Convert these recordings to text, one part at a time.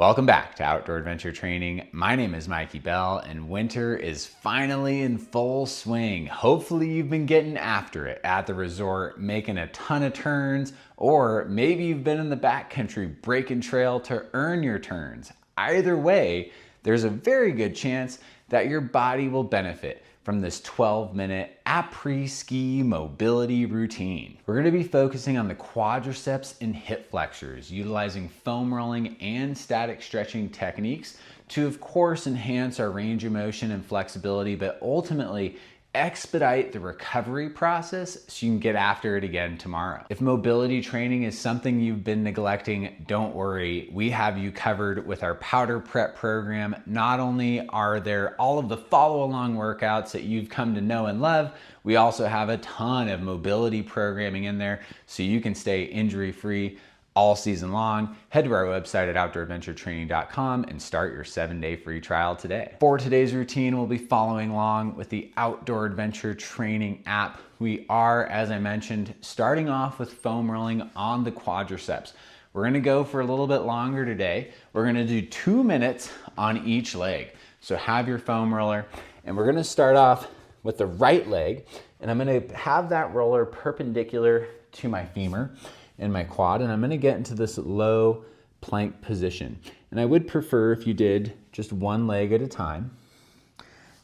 Welcome back to Outdoor Adventure Training. My name is Mikey Bell and winter is finally in full swing. Hopefully you've been getting after it at the resort, making a ton of turns, or maybe you've been in the backcountry breaking trail to earn your turns. Either way, there's a very good chance that your body will benefit from this 12-minute Après ski mobility routine. We're gonna be focusing on the quadriceps and hip flexors, utilizing foam rolling and static stretching techniques to, of course, enhance our range of motion and flexibility, but ultimately expedite the recovery process so you can get after it again tomorrow. If mobility training is something you've been neglecting, don't worry. We have you covered with our powder prep program. Not only are there all of the follow along workouts that you've come to know and love, we also have a ton of mobility programming in there so you can stay injury free all season long. Head to our website at outdooradventuretraining.com and start your 7-day free trial today. For today's routine, we'll be following along with the Outdoor Adventure Training app. We are, as I mentioned, starting off with foam rolling on the quadriceps. We're gonna go for a little bit longer today. We're gonna do 2 minutes on each leg. So have your foam roller, and we're gonna start off with the right leg, and I'm gonna have that roller perpendicular to my femur and my quad, and I'm gonna get into this low plank position. And I would prefer if you did just one leg at a time,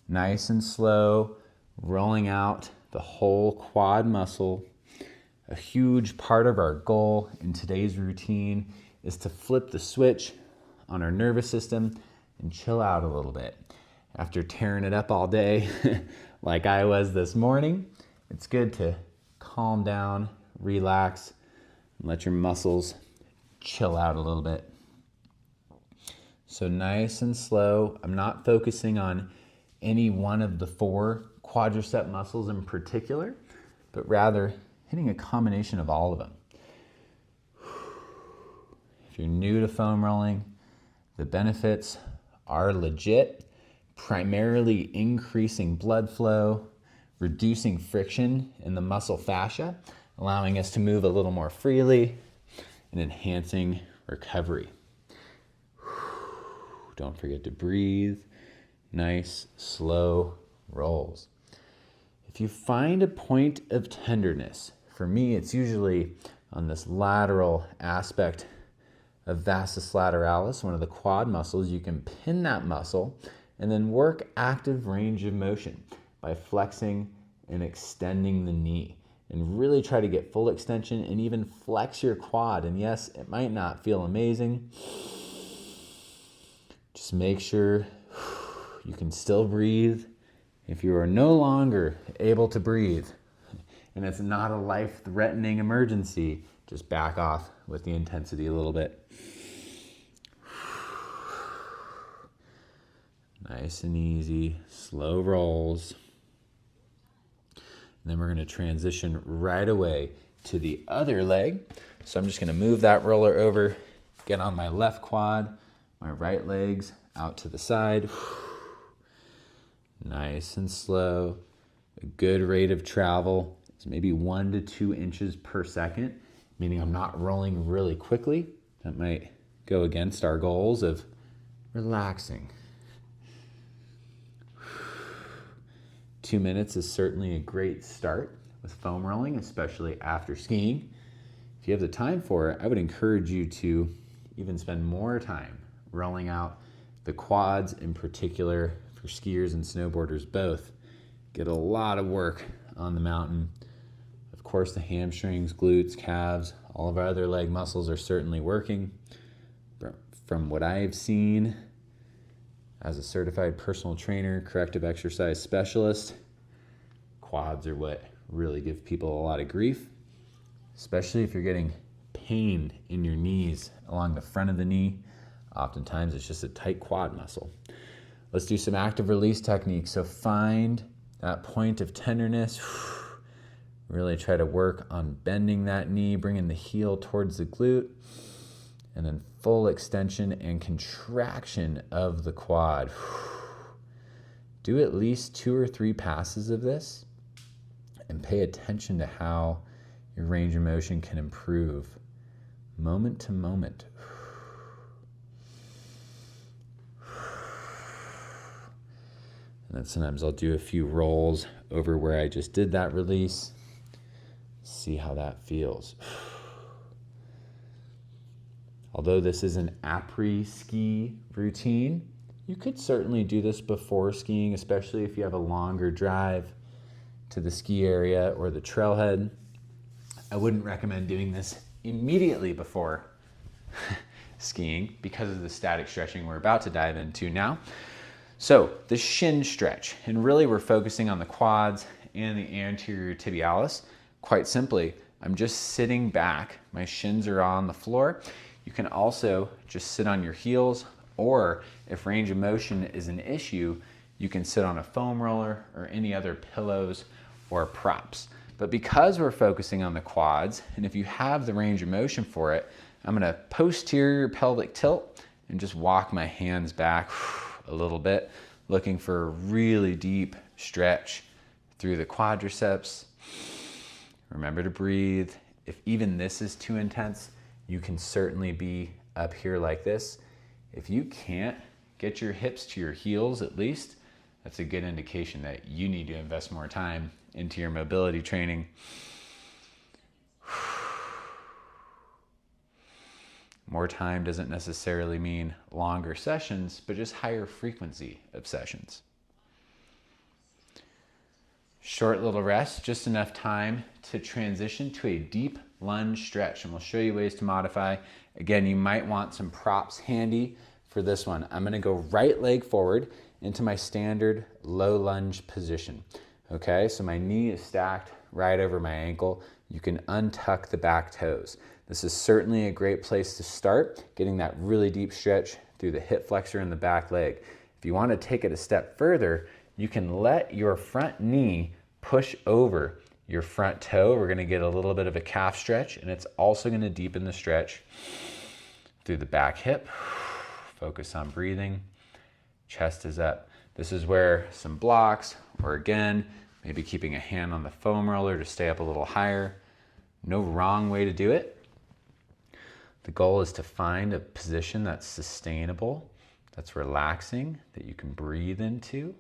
nice and slow, rolling out the whole quad muscle. A huge part of our goal in today's routine is to flip the switch on our nervous system and chill out a little bit. After tearing it up all day, like I was this morning, it's good to calm down, relax, and let your muscles chill out a little bit. So nice and slow. I'm not focusing on any one of the 4 quadricep muscles in particular, but rather hitting a combination of all of them. If you're new to foam rolling, the benefits are legit, primarily increasing blood flow, reducing friction in the muscle fascia, allowing us to move a little more freely and enhancing recovery. Don't forget to breathe. Nice, slow rolls. If you find a point of tenderness, for me, it's usually on this lateral aspect of vastus lateralis, one of the quad muscles. You can pin that muscle and then work active range of motion by flexing and extending the knee. And really try to get full extension and even flex your quad. And yes, it might not feel amazing. Just make sure you can still breathe. If you are no longer able to breathe and it's not a life-threatening emergency, just back off with the intensity a little bit. Nice and easy, slow rolls. And then we're going to transition right away to the other leg. So I'm just going to move that roller over, get on my left quad, my right leg's out to the side. Nice and slow. A good rate of travel is maybe 1 to 2 inches per second, meaning I'm not rolling really quickly. That might go against our goals of relaxing. 2 minutes is certainly a great start with foam rolling, especially after skiing. If you have the time for it, I would encourage you to even spend more time rolling out the quads, in particular for skiers and snowboarders both. Get a lot of work on the mountain. Of course, the hamstrings, glutes, calves, all of our other leg muscles are certainly working. From what I've seen, as a certified personal trainer, corrective exercise specialist, quads are what really give people a lot of grief, especially if you're getting pain in your knees along the front of the knee. Oftentimes it's just a tight quad muscle. Let's do some active release techniques. So find that point of tenderness. Really try to work on bending that knee, bringing the heel towards the glute, and then full extension and contraction of the quad. Do at least 2 or 3 passes of this and pay attention to how your range of motion can improve moment to moment. And sometimes I'll do a few rolls over where I just did that release. See how that feels. Although this is an Après ski routine, you could certainly do this before skiing, especially if you have a longer drive to the ski area or the trailhead. I wouldn't recommend doing this immediately before skiing because of the static stretching we're about to dive into now. So the shin stretch, and really we're focusing on the quads and the anterior tibialis. Quite simply, I'm just sitting back. My shins are on the floor. You can also just sit on your heels, or if range of motion is an issue, you can sit on a foam roller or any other pillows or props. But because we're focusing on the quads, and if you have the range of motion for it, I'm gonna posterior pelvic tilt and just walk my hands back a little bit, looking for a really deep stretch through the quadriceps. Remember to breathe. If even this is too intense, you can certainly be up here like this. If you can't get your hips to your heels at least, that's a good indication that you need to invest more time into your mobility training. More time doesn't necessarily mean longer sessions, but just higher frequency of sessions. Short little rest, just enough time to transition to a deep lunge stretch, and we'll show you ways to modify. Again, you might want some props handy for this one. I'm gonna go right leg forward into my standard low lunge position. Okay, so my knee is stacked right over my ankle. You can untuck the back toes. This is certainly a great place to start, getting that really deep stretch through the hip flexor and the back leg. If you want to take it a step further, you can let your front knee push over your front toe. We're going to get a little bit of a calf stretch, and it's also going to deepen the stretch through the back hip. Focus on breathing. Chest is up. This is where some blocks, or again, maybe keeping a hand on the foam roller to stay up a little higher. No wrong way to do it. The goal is to find a position that's sustainable, that's relaxing, that you can breathe into,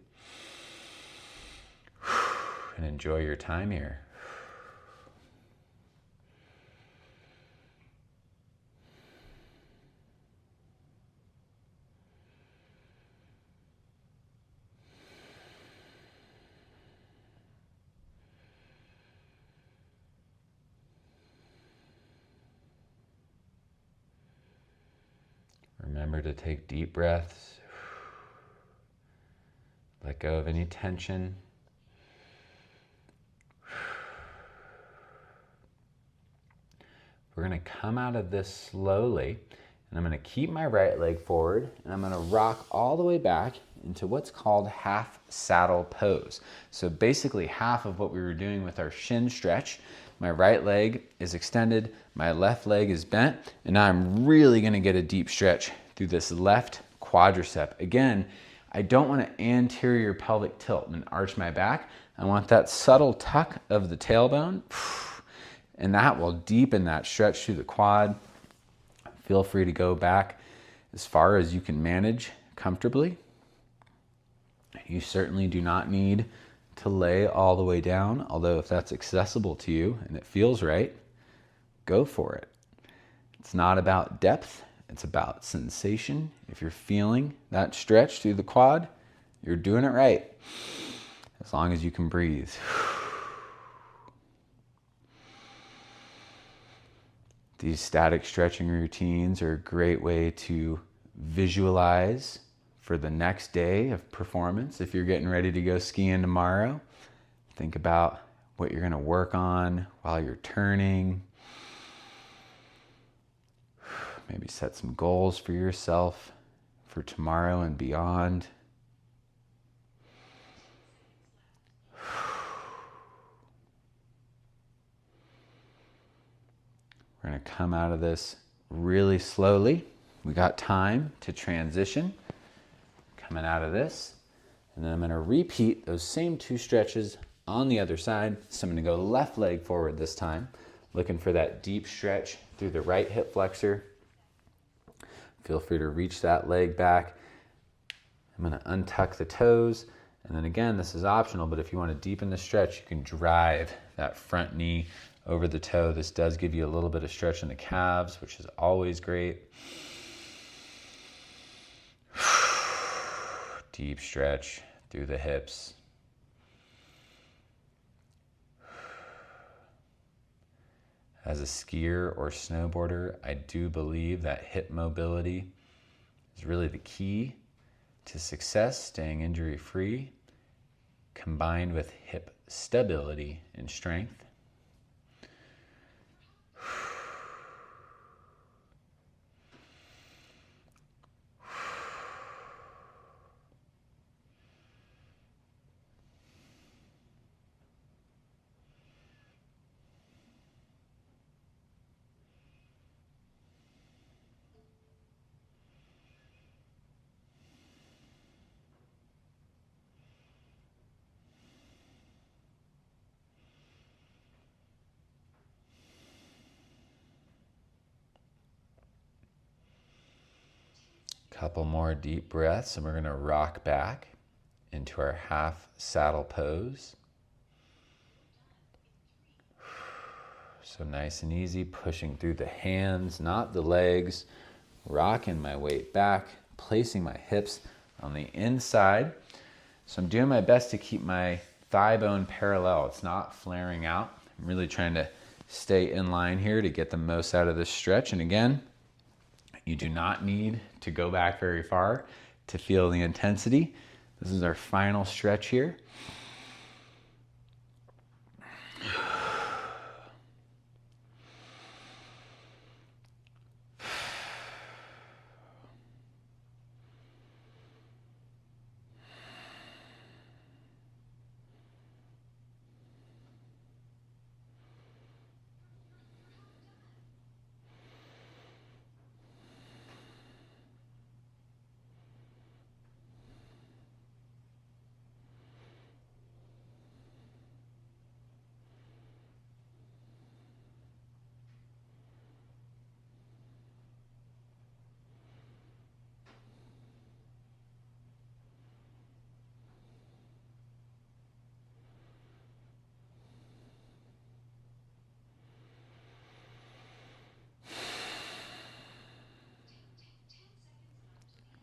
and enjoy your time here. Remember to take deep breaths. Let go of any tension. We're going to come out of this slowly, and I'm going to keep my right leg forward, and I'm going to rock all the way back into what's called half saddle pose. So basically half of what we were doing with our shin stretch. My right leg is extended, my left leg is bent, and now I'm really going to get a deep stretch through this left quadricep. Again, I don't want to anterior pelvic tilt and arch my back. I want that subtle tuck of the tailbone, and that will deepen that stretch through the quad. Feel free to go back as far as you can manage comfortably. You certainly do not need to lay all the way down, although if that's accessible to you and it feels right, go for it. It's not about depth, it's about sensation. If you're feeling that stretch through the quad, you're doing it right, as long as you can breathe. These static stretching routines are a great way to visualize for the next day of performance. If you're getting ready to go skiing tomorrow, think about what you're going to work on while you're turning. Maybe set some goals for yourself for tomorrow and beyond. We're going to come out of this really slowly. We got time to transition. Coming out of this, and then I'm going to repeat those same two stretches on the other side. So I'm going to go left leg forward this time, looking for that deep stretch through the right hip flexor. Feel free to reach that leg back. I'm going to untuck the toes, And then again, this is optional, but if you want to deepen the stretch, you can drive that front knee over the toe. This does give you a little bit of stretch in the calves, which is always great. Deep stretch through the hips. As a skier or snowboarder, I do believe that hip mobility is really the key to success, staying injury-free, combined with hip stability and strength. Couple more deep breaths, and we're going to rock back into our half saddle pose. So nice and easy, pushing through the hands, not the legs, rocking my weight back, placing my hips on the inside. So I'm doing my best to keep my thigh bone parallel. It's not flaring out. I'm really trying to stay in line here to get the most out of this stretch. And again, you do not need to go back very far to feel the intensity. This is our final stretch here.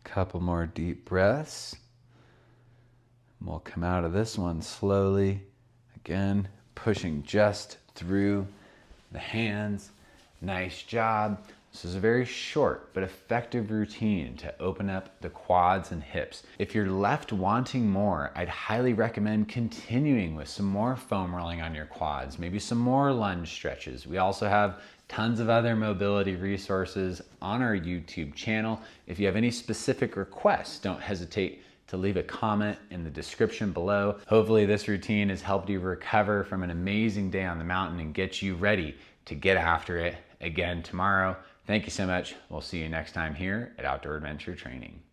Couple more deep breaths. We'll come out of this one slowly. Again, pushing just through the hands. Nice job. This is a very short but effective routine to open up the quads and hips. If you're left wanting more, I'd highly recommend continuing with some more foam rolling on your quads, maybe some more lunge stretches. We also have tons of other mobility resources on our YouTube channel. If you have any specific requests, don't hesitate to leave a comment in the description below. Hopefully this routine has helped you recover from an amazing day on the mountain and get you ready to get after it again tomorrow. Thank you so much. We'll see you next time here at Outdoor Adventure Training.